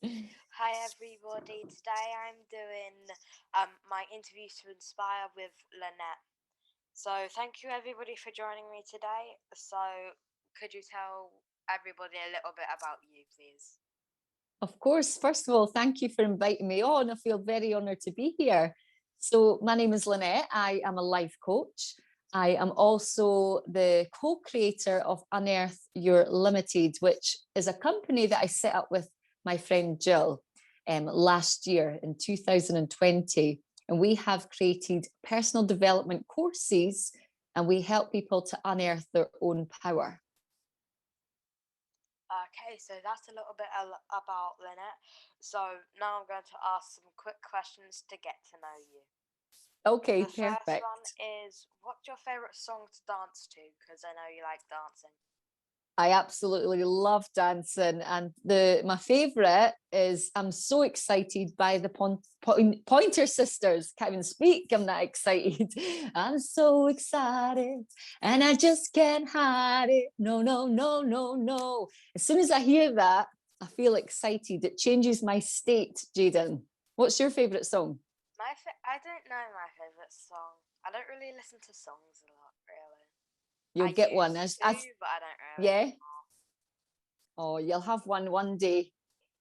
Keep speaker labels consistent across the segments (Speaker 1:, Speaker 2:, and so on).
Speaker 1: Hi everybody. Today I'm doing my interviews to inspire with Lynette. So thank you everybody for joining me today. So could you tell everybody a little bit about you, please?
Speaker 2: Of course, first of all, thank you for inviting me on. I feel very honored to be here. So, my name is Lynette. I am a life coach. I am also the co creator of Unearth Your Limited, which is a company that I set up with my friend Jill last year in 2020. And we have created personal development courses and we help people to unearth their own power.
Speaker 1: Okay, so that's a little bit about Lynette. So now I'm going to ask some quick questions to get to know you.
Speaker 2: Okay,
Speaker 1: The first one
Speaker 2: perfect.
Speaker 1: is, what's your favorite song to dance to? Because I know you like dancing.
Speaker 2: I absolutely love dancing, and the my favorite is I'm so excited by the Pointer Sisters. Can't even speak. I'm that excited. I'm so excited, and I just can't hide it. No, no, no, no, no. As soon as I hear that, I feel excited. It changes my state. Jayden, what's your favorite song?
Speaker 1: I don't know my favorite song. I don't really listen to songs a lot, really.
Speaker 2: You'll
Speaker 1: I
Speaker 2: get one.
Speaker 1: used
Speaker 2: As
Speaker 1: to, but I don't really
Speaker 2: yeah.
Speaker 1: anymore.
Speaker 2: Oh, you'll have one day.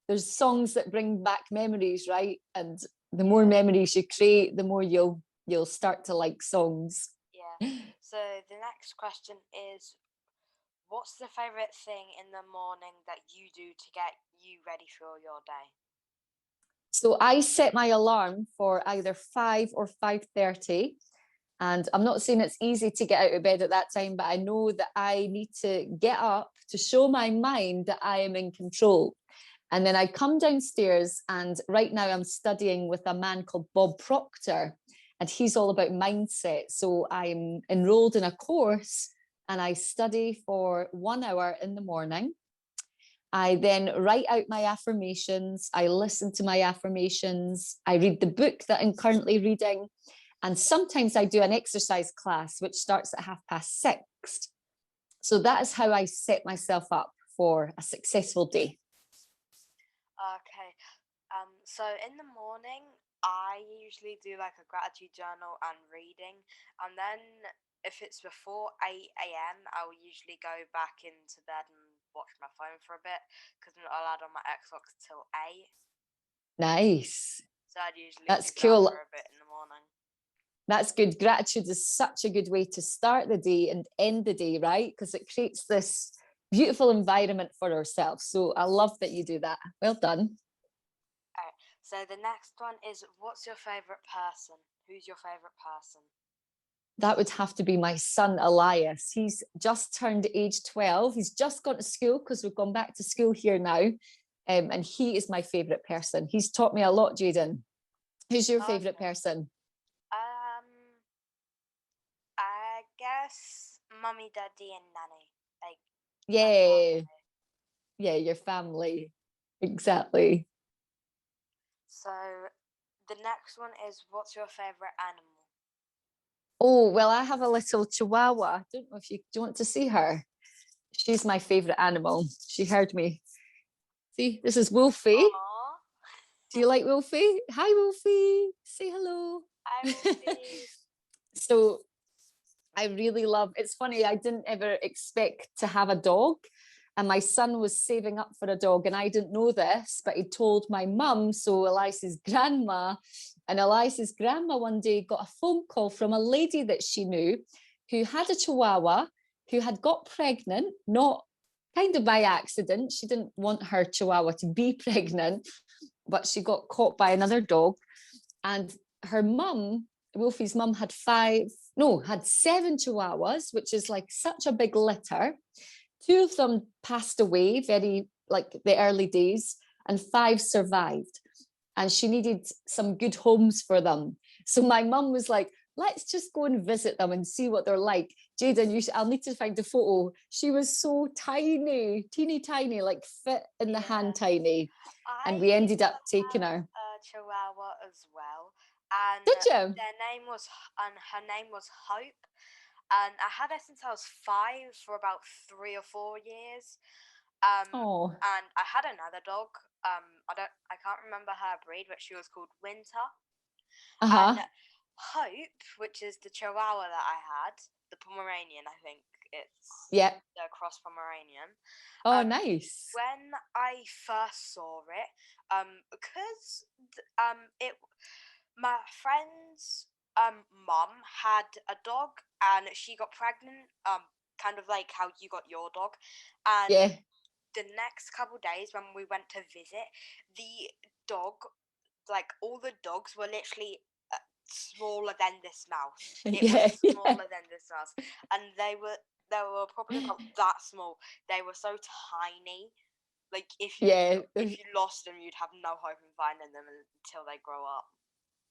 Speaker 2: There's songs that bring back memories, right? And the more
Speaker 1: Yeah,
Speaker 2: memories you create, the more you'll start to like songs.
Speaker 1: yeah. So the next question is, what's the favorite thing in the morning that you do to get you ready for your day?
Speaker 2: So I set my alarm for either 5 or 5:30. And I'm not saying it's easy to get out of bed at that time, but I know that I need to get up to show my mind that I am in control. And then I come downstairs, and right now I'm studying with a man called Bob Proctor, and he's all about mindset. So I'm enrolled in a course and I study for 1 hour in the morning. I then write out my affirmations. I listen to my affirmations. I read the book that I'm currently reading. And sometimes I do an exercise class, which starts at 6:30. So that is how I set myself up for a successful day.
Speaker 1: Okay. So in the morning, I usually do like a gratitude journal and reading, and then if it's before 8 a.m., I will usually go back into bed and watch my phone for a bit because I'm not allowed on my Xbox till 8.
Speaker 2: Nice.
Speaker 1: So I'd usually
Speaker 2: That's
Speaker 1: do that
Speaker 2: cool.
Speaker 1: for a bit in the morning.
Speaker 2: That's good. Gratitude is such a good way to start the day and end the day, right? Because it creates this beautiful environment for ourselves. So I love that you do that. Well done.
Speaker 1: Alright, so the next one is, what's your favourite person? Who's your favourite person?
Speaker 2: That would have to be my son, Elias. He's just turned age 12. He's just gone to school because we've gone back to school here now. And he is my favourite person. He's taught me a lot, Jayden. Who's your favourite
Speaker 1: Okay.
Speaker 2: person?
Speaker 1: Um, I guess mummy, daddy, and nanny. Like my
Speaker 2: Yeah.
Speaker 1: family.
Speaker 2: Yeah, your family. Exactly.
Speaker 1: So the next one is, what's your favorite animal?
Speaker 2: Oh, well, I have a little chihuahua. I don't know if you do you want to see her. She's my favorite animal. She heard me. See, this is Wolfie.
Speaker 1: Aww.
Speaker 2: Do you like Wolfie? Hi, Wolfie. Say hello.
Speaker 1: I will see.
Speaker 2: So I really love it's funny, I didn't ever expect to have a dog. And my son was saving up for a dog, and I didn't know this, but he told my mum, so Elias's grandma. And Elias's grandma one day got a phone call from a lady that she knew who had a chihuahua who had got pregnant, not kind of by accident. She didn't want her chihuahua to be pregnant, but she got caught by another dog. And her mum, Wolfie's mum, had had 7 chihuahuas, which is like such a big litter. 2 of them passed away very like the early days, and 5 survived. And she needed some good homes for them. So my mum was like, let's just go and visit them and see what they're like. Jayden, I'll need to find a photo. She was so tiny, teeny tiny, like fit in the hand
Speaker 1: Yeah.
Speaker 2: tiny.
Speaker 1: I
Speaker 2: And we
Speaker 1: used
Speaker 2: ended
Speaker 1: to
Speaker 2: up taking
Speaker 1: have
Speaker 2: her.
Speaker 1: a chihuahua as well, and
Speaker 2: Did you?
Speaker 1: her name was Hope, and I had her since I was 5 for about 3 or 4 years.
Speaker 2: Oh,
Speaker 1: And I had another dog. I can't remember her breed, but she was called Winter. And
Speaker 2: uh-huh.
Speaker 1: Hope, which is the Chihuahua that I had, the Pomeranian, I think it's
Speaker 2: Yeah.
Speaker 1: the cross Pomeranian.
Speaker 2: Oh,
Speaker 1: Um,
Speaker 2: nice.
Speaker 1: when I first saw it, because it my friend's mum had a dog and she got pregnant, kind of like how you got your dog, and
Speaker 2: Yeah.
Speaker 1: the next couple days when we went to visit, the dog, like all the dogs were literally smaller than this mouse. It was
Speaker 2: Yeah. Yeah.
Speaker 1: smaller than this mouse, and they were probably about that small. They were so tiny. Like
Speaker 2: Yeah.
Speaker 1: if you lost them, you'd have no hope in finding them until they grow up.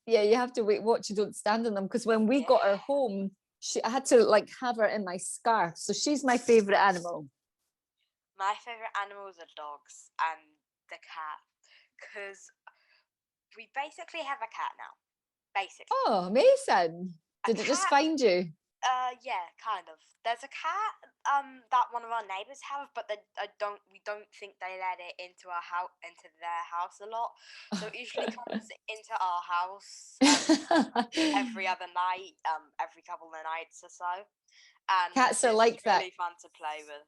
Speaker 2: Yeah, you have to wait, watch you don't stand on them. Because when we got her
Speaker 1: Yeah.
Speaker 2: home, I had to like have her in my scarf. So she's my favorite animal.
Speaker 1: My favorite animals are dogs and the cat, because we basically have a cat now. Basically,
Speaker 2: Oh, amazing.
Speaker 1: a
Speaker 2: Did it just
Speaker 1: cat.
Speaker 2: find you?
Speaker 1: Yeah, kind of. There's a cat that one of our neighbors have, but we don't think they let it into into their house a lot. So it usually comes into our house every other night, every couple of nights or so, and
Speaker 2: Cats are
Speaker 1: it's
Speaker 2: like that.
Speaker 1: really fun to play with.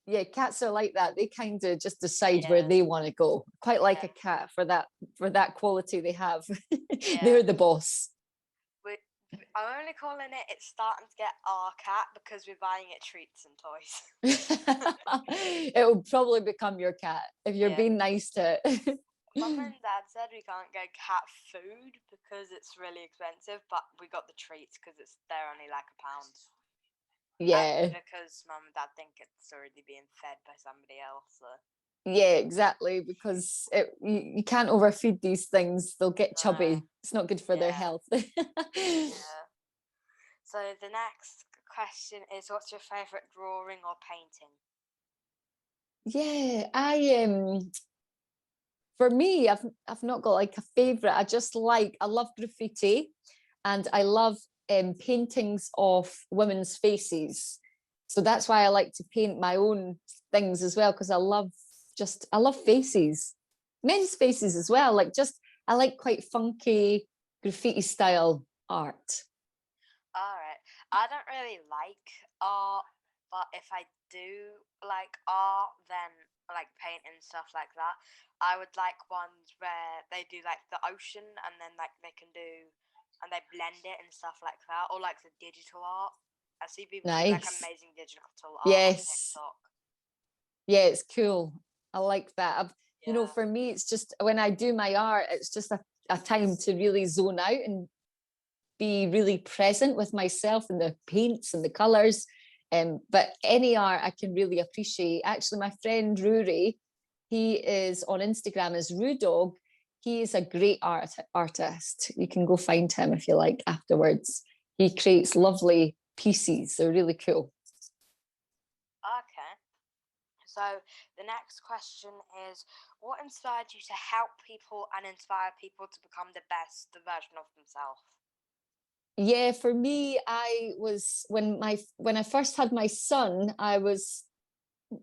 Speaker 2: Yeah, cats are like that. They kind of just decide where
Speaker 1: Yeah,
Speaker 2: they want to go. Quite like
Speaker 1: yeah,
Speaker 2: a cat for that quality they have.
Speaker 1: yeah.
Speaker 2: They're the boss.
Speaker 1: We, I'm only calling it. It's starting to get our cat because we're buying it treats and toys.
Speaker 2: It will probably become your cat if you're
Speaker 1: Yeah.
Speaker 2: being nice to it.
Speaker 1: Mum and Dad said we can't get cat food because it's really expensive, but we got the treats because they're only like £1, and
Speaker 2: Yeah.
Speaker 1: because Mum and Dad think it's already being fed by somebody else. So
Speaker 2: Yeah, exactly. Because you can't overfeed these things. They'll get
Speaker 1: no,
Speaker 2: chubby. It's not good for their
Speaker 1: yeah,
Speaker 2: health.
Speaker 1: yeah. So the next question is, what's your favourite drawing or painting?
Speaker 2: Yeah, for me, I've not got like a favorite. I love graffiti, and I love paintings of women's faces. So that's why I like to paint my own things as well, because I love faces, men's faces as well. I like quite funky graffiti style art.
Speaker 1: Alright. I don't really like art, but if I do like art, then like painting stuff like that, I would like ones where they do like the ocean and then like they can do and they blend it and stuff like that, or like the digital art. I see people do like
Speaker 2: Nice.
Speaker 1: amazing digital art on
Speaker 2: Yes.
Speaker 1: TikTok.
Speaker 2: Yeah, it's cool. I like that.
Speaker 1: Yeah.
Speaker 2: For me, it's just when I do my art, it's just a time to really zone out and be really present with myself and the paints and the colors. But any art I can really appreciate. Actually, my friend Rory, he is on Instagram as Roo Dog. He is a great artist. You can go find him if you like afterwards. He creates lovely pieces. They're really cool.
Speaker 1: Okay. So the next question is, what inspired you to help people and inspire people to become the best version of themselves?
Speaker 2: Yeah, for me, I was when I first had my son, I was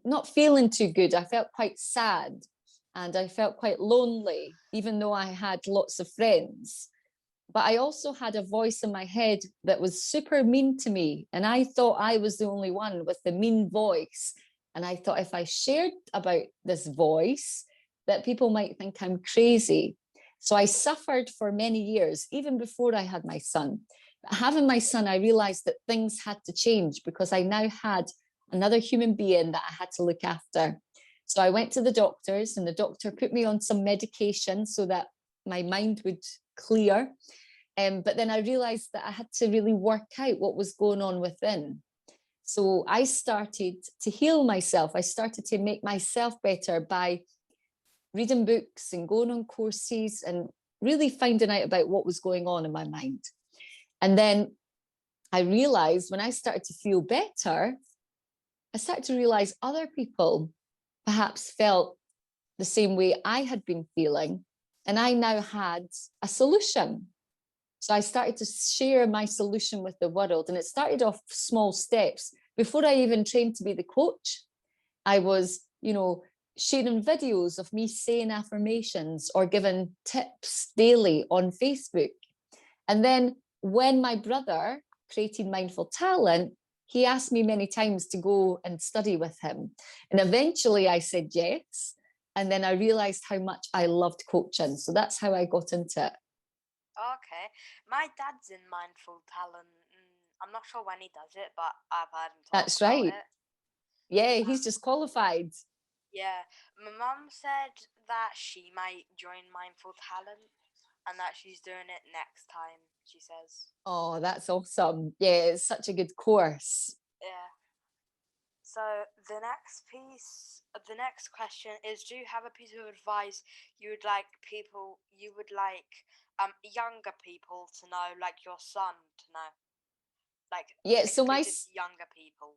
Speaker 2: not feeling too good. I felt quite sad and I felt quite lonely, even though I had lots of friends. But I also had a voice in my head that was super mean to me. And I thought I was the only one with the mean voice. And I thought if I shared about this voice, that people might think I'm crazy. So I suffered for many years, even before I had my son. But having my son, I realized that things had to change because I now had another human being that I had to look after. So I went to the doctors, and the doctor put me on some medication so that my mind would clear. But then I realized that I had to really work out what was going on within. So I started to heal myself. I started to make myself better by reading books and going on courses and really finding out about what was going on in my mind. And then I realized when I started to feel better, I started to realize other people perhaps felt the same way I had been feeling. And I now had a solution. So I started to share my solution with the world. And it started off small steps. Before I even trained to be the coach, I was, sharing videos of me saying affirmations or giving tips daily on Facebook. And then when my brother created Mindful Talent, he asked me many times to go and study with him. And eventually I said yes. And then I realized how much I loved coaching. So that's how I got into it.
Speaker 1: Okay. My dad's in Mindful Talent. I'm not sure when he does it, but I've heard him talk
Speaker 2: That's
Speaker 1: about
Speaker 2: right.
Speaker 1: it.
Speaker 2: Yeah, he's just qualified.
Speaker 1: Yeah. My mum said that she might join Mindful Talent and that she's doing it next time, she says.
Speaker 2: Oh, that's awesome. Yeah, it's such a good course.
Speaker 1: Yeah. So the next question is: do you have a piece of advice you would like younger people to know, like your son to know, like
Speaker 2: Yeah,
Speaker 1: exclusive to younger people?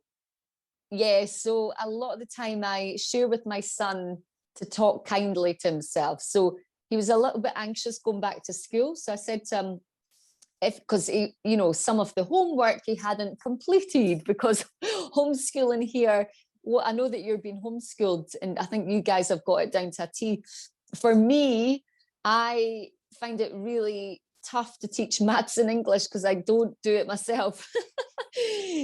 Speaker 2: so a lot of the time I share with my son to talk kindly to himself. So he was a little bit anxious going back to school. So I said to him, because some of the homework he hadn't completed because homeschooling here, well, I know that you're being homeschooled and I think you guys have got it down to a T. For me, I find it really tough to teach maths and English because I don't do it myself.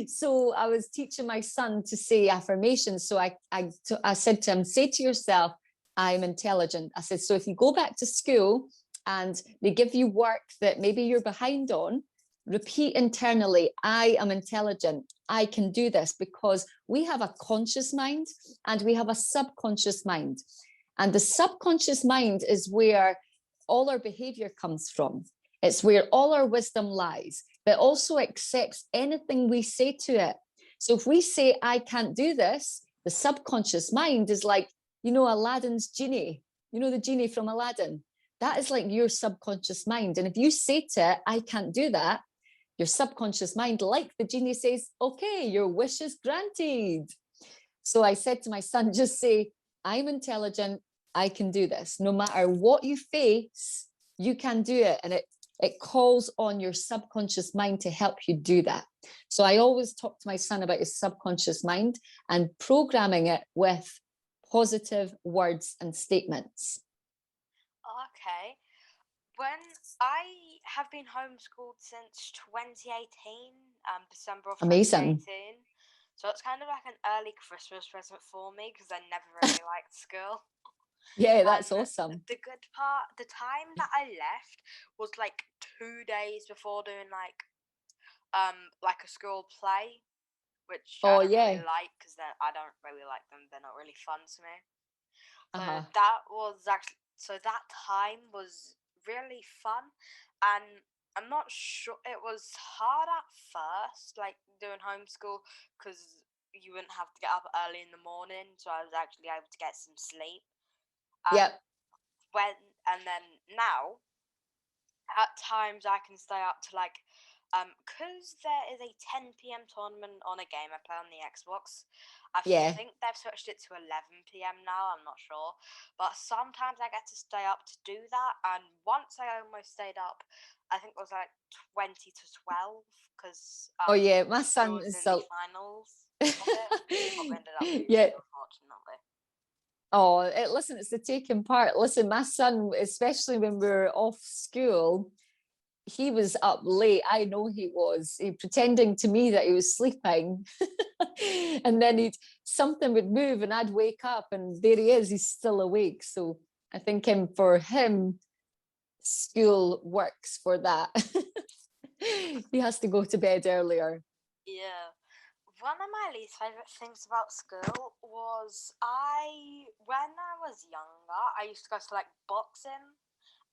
Speaker 2: So I was teaching my son to say affirmations. So I said to him, say to yourself, I'm intelligent. I said, so if you go back to school and they give you work that maybe you're behind on, repeat internally, I am intelligent. I can do this, because we have a conscious mind and we have a subconscious mind. And the subconscious mind is where all our behavior comes from. It's where all our wisdom lies, but also accepts anything we say to it. So if we say, I can't do this, the subconscious mind is like, Aladdin's genie, the genie from Aladdin. That is like your subconscious mind. And if you say to it, I can't do that, your subconscious mind, like the genie, says, okay, your wish is granted. So I said to my son, just say, I'm intelligent. I can do this. No matter what you face, you can do it. And it calls on your subconscious mind to help you do that. So I always talk to my son about his subconscious mind and programming it with positive words and statements.
Speaker 1: Okay. When I have been homeschooled since 2018, December of
Speaker 2: Amazing.
Speaker 1: 2018. So it's kind of like an early Christmas present for me because I never really liked school.
Speaker 2: Yeah, that's
Speaker 1: And
Speaker 2: awesome.
Speaker 1: the good part, the time that I left was like 2 days before doing like a school play, which I
Speaker 2: Oh,
Speaker 1: don't really
Speaker 2: yeah.
Speaker 1: like because I don't really like them. They're not really fun to me. So
Speaker 2: Uh-huh.
Speaker 1: that time was really fun, and I'm not sure it was hard at first, like doing homeschool, because you wouldn't have to get up early in the morning, so I was actually able to get some sleep. And
Speaker 2: Yep.
Speaker 1: then now, at times I can stay up to like, because there is a 10 p.m. tournament on a game I play on the Xbox. I
Speaker 2: Yeah.
Speaker 1: think they've switched it to 11 p.m. now, I'm not sure. But sometimes I get to stay up to do that, and once I almost stayed up, I think it was like 20 to 12, because
Speaker 2: Oh, yeah. My
Speaker 1: it
Speaker 2: son
Speaker 1: was
Speaker 2: is
Speaker 1: in the finals of it, but we ended up losing,
Speaker 2: yeah.
Speaker 1: unfortunately.
Speaker 2: Oh, listen, it's the taking part. Listen, my son, especially when we were off school, he was up late. I know he was. Pretending to me that he was sleeping. And then something would move and I'd wake up and there he is. He's still awake. So I think for him, school works for that. He has to go to bed earlier.
Speaker 1: Yeah. One of my least favorite things about school was when I was younger, I used to go to like boxing,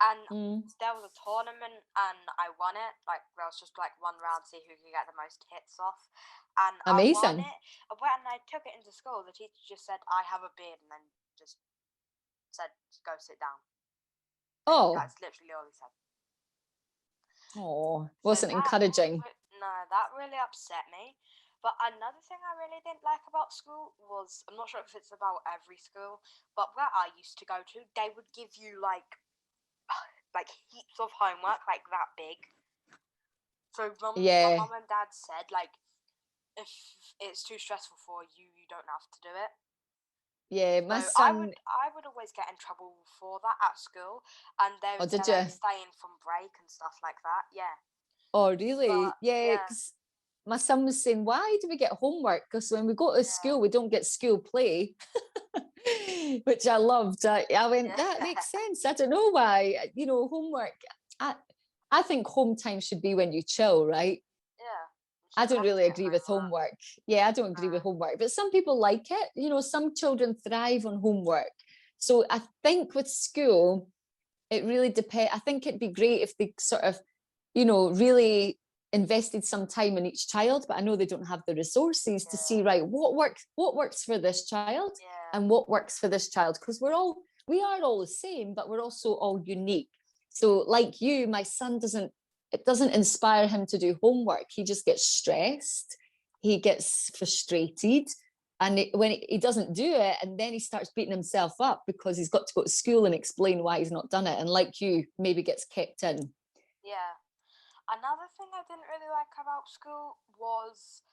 Speaker 1: and
Speaker 2: Mm.
Speaker 1: there was a tournament and I won it. Like there was just like one round, see who could get the most hits off, and I won
Speaker 2: Amazing.
Speaker 1: it. When I took it into school, the teacher just said, "I have a beard," and then just said, "Go sit down." Like
Speaker 2: Oh,
Speaker 1: that's literally all he said. So
Speaker 2: wasn't encouraging.
Speaker 1: that really upset me. But another thing I really didn't like about school was, I'm not sure if it's about every school, but where I used to go to, they would give you like heaps of homework, like that big. So my
Speaker 2: Yeah.
Speaker 1: mum and dad said, like, if it's too stressful for you, you don't have to do it.
Speaker 2: Yeah,
Speaker 1: So
Speaker 2: my son.
Speaker 1: I would always get in trouble for that at school, and they
Speaker 2: Oh,
Speaker 1: would say
Speaker 2: did
Speaker 1: like
Speaker 2: you?
Speaker 1: staying from break and stuff like that. Yeah,
Speaker 2: Oh,
Speaker 1: but
Speaker 2: really? Yeah,
Speaker 1: yeah,
Speaker 2: 'cause my son was saying, why do we get homework? Because when we go to
Speaker 1: yeah,
Speaker 2: school, we don't get school play, which I loved. I went, that
Speaker 1: yeah,
Speaker 2: makes sense. I don't know why. Homework. I, I think home time should be when you chill, right?
Speaker 1: yeah. You
Speaker 2: I
Speaker 1: shouldn't
Speaker 2: don't
Speaker 1: have to
Speaker 2: really
Speaker 1: get
Speaker 2: agree with
Speaker 1: homework.
Speaker 2: homework. Yeah, I don't agree with
Speaker 1: Uh,
Speaker 2: homework, but some people like it. Some children thrive on homework. So I think with school, it really depends. I think it'd be great if they sort of, really invested some time in each child, but I know they don't have the resources to see,
Speaker 1: yeah,
Speaker 2: right, what works for this child
Speaker 1: yeah,
Speaker 2: and what works for this child, because we are all the same, but we're also all unique. So like you, my son it doesn't inspire him to do homework. He just gets stressed, he gets frustrated, and when he doesn't do it, and then he starts beating himself up because he's got to go to school and explain why he's not done it, and like you, maybe gets kept in.
Speaker 1: yeah. Another thing I didn't really like about school was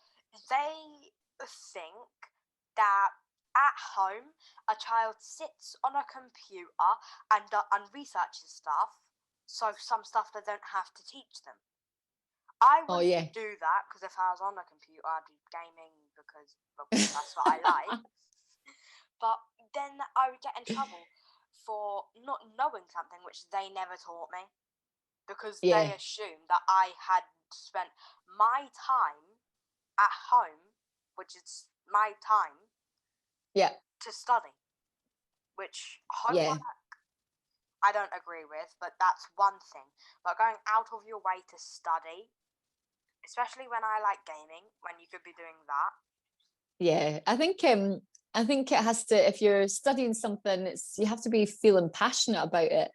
Speaker 1: they think that at home a child sits on a computer and researches stuff, so some stuff they don't have to teach them. I
Speaker 2: Oh
Speaker 1: wouldn't
Speaker 2: yeah.
Speaker 1: do that because if I was on a computer, I'd be gaming because well, that's what I like. But then I would get in trouble for not knowing something which they never taught me because they
Speaker 2: Yeah,
Speaker 1: assumed that I had spent my time at home, which is my time,
Speaker 2: yeah,
Speaker 1: to study, which
Speaker 2: yeah.
Speaker 1: homework I don't agree with, but that's one thing. But going out of your way to study, especially when I like gaming, when you could be doing that.
Speaker 2: Yeah, I think it has to, if you're studying something, you have to be feeling passionate about it.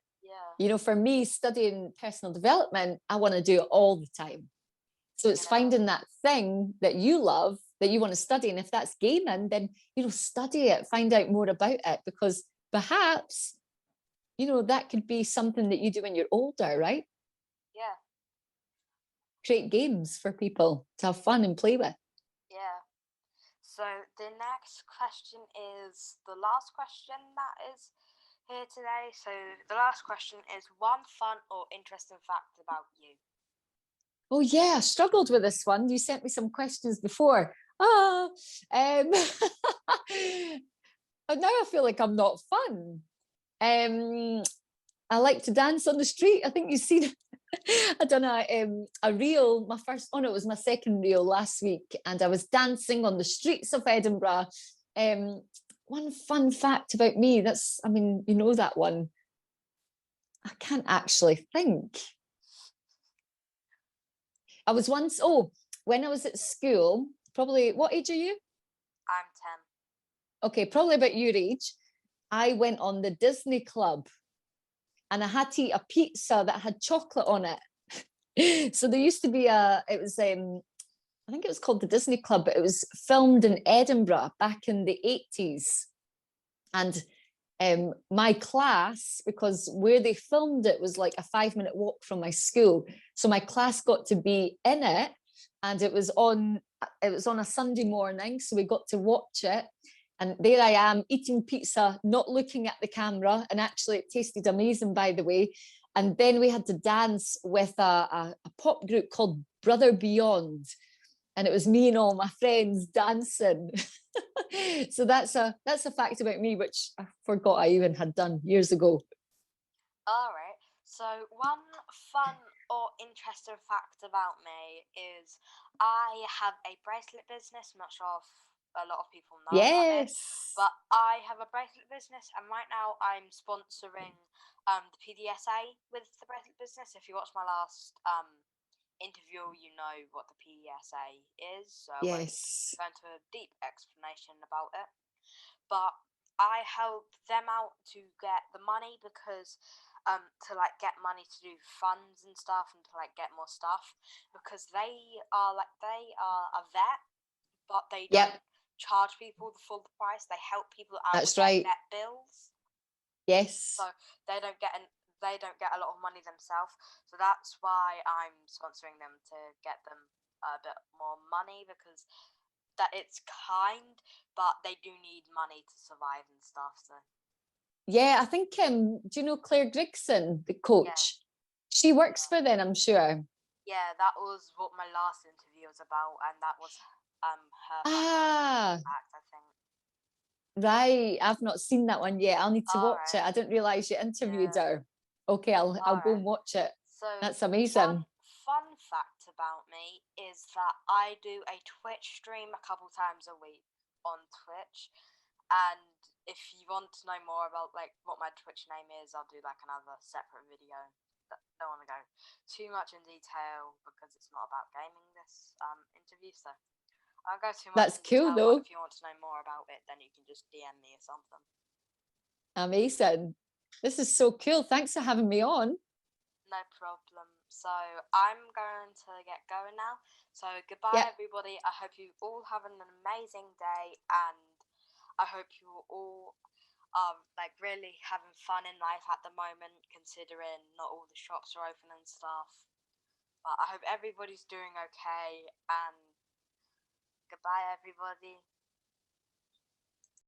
Speaker 1: Yeah,
Speaker 2: For me, studying personal development, I want to do it all the time. So it's
Speaker 1: yeah,
Speaker 2: finding that thing that you love, that you want to study. And if that's gaming, then study it, find out more about it, because perhaps, that could be something that you do when you're older, right?
Speaker 1: yeah,
Speaker 2: Create games for people to have fun and play with.
Speaker 1: yeah. So the next question is the last question that is here today. So the last question is one fun or interesting fact about you.
Speaker 2: Oh yeah, I struggled with this one. You sent me some questions before. Ah, now I feel like I'm not fun. Um, I like to dance on the street. I think you've seen I done a reel, my first, oh no, it was my second reel last week, and I was dancing on the streets of Edinburgh. Um, One fun fact about me, that one. I can't actually think. I was once, when I was at school, probably, what age are you?
Speaker 1: I'm 10.
Speaker 2: Okay, probably about your age. I went on the Disney Club and I had to eat a pizza that had chocolate on it. So there used to be it was I think it was called the Disney Club, but it was filmed in Edinburgh back in the 80s. And my class, because where they filmed it was like a 5-minute walk from my school. So my class got to be in it, and it was on a Sunday morning. So we got to watch it. And there I am eating pizza, not looking at the camera. And actually, it tasted amazing, by the way. And then we had to dance with a pop group called Brother Beyond, and it was me and all my friends dancing. So that's a fact about me, which I forgot I even had done years ago.
Speaker 1: All right. So one fun or interesting fact about me is I have a bracelet business. I'm not sure if a lot of people know about this,
Speaker 2: Yes.
Speaker 1: but I have a bracelet business, and right now I'm sponsoring the PDSA with the bracelet business. If you watched my last interview, you know what the PDSA is, so I won't
Speaker 2: Yes.
Speaker 1: go into a deep explanation about it. But I help them out to get the money because to like get money to do funds and stuff and to like get more stuff because they are a vet, but they don't
Speaker 2: Yep.
Speaker 1: charge people the full price. They help people out with
Speaker 2: That's
Speaker 1: their
Speaker 2: right.
Speaker 1: vet bills,
Speaker 2: Yes.
Speaker 1: so they don't get they don't get a lot of money themselves. So that's why I'm sponsoring them to get them a bit more money because that it's kind, but they do need money to survive and stuff. So
Speaker 2: Yeah, I think do you know Claire Grigson, the
Speaker 1: yeah,
Speaker 2: coach? She works
Speaker 1: yeah,
Speaker 2: for them, I'm sure.
Speaker 1: yeah. That was what my last interview was about, and that was her
Speaker 2: Ah,
Speaker 1: fact, I think.
Speaker 2: right. I've not seen that one yet. I'll need to
Speaker 1: All
Speaker 2: watch it.
Speaker 1: right.
Speaker 2: I didn't realize you interviewed
Speaker 1: Yeah.
Speaker 2: her. Okay, I'll
Speaker 1: All
Speaker 2: go
Speaker 1: right.
Speaker 2: and watch it.
Speaker 1: So,
Speaker 2: That's
Speaker 1: one
Speaker 2: amazing.
Speaker 1: fun fact about me is that I do a Twitch stream a couple times a week on Twitch. And if you want to know more about like what my Twitch name is, I'll do like another separate video. Don't want to go too much in detail because it's not about gaming this interview. So I won't go too much
Speaker 2: That's
Speaker 1: in
Speaker 2: cool
Speaker 1: detail. But
Speaker 2: though.
Speaker 1: if you want to know more about it, then you can just DM me or something.
Speaker 2: Amazing. This is so cool. Thanks for having me on.
Speaker 1: No problem. So I'm going to get going now. So goodbye,
Speaker 2: Yeah,
Speaker 1: everybody. I hope you all have an amazing day, and I hope you all are like really having fun in life at the moment, considering not all the shops are open and stuff. But I hope everybody's doing okay, and goodbye, everybody.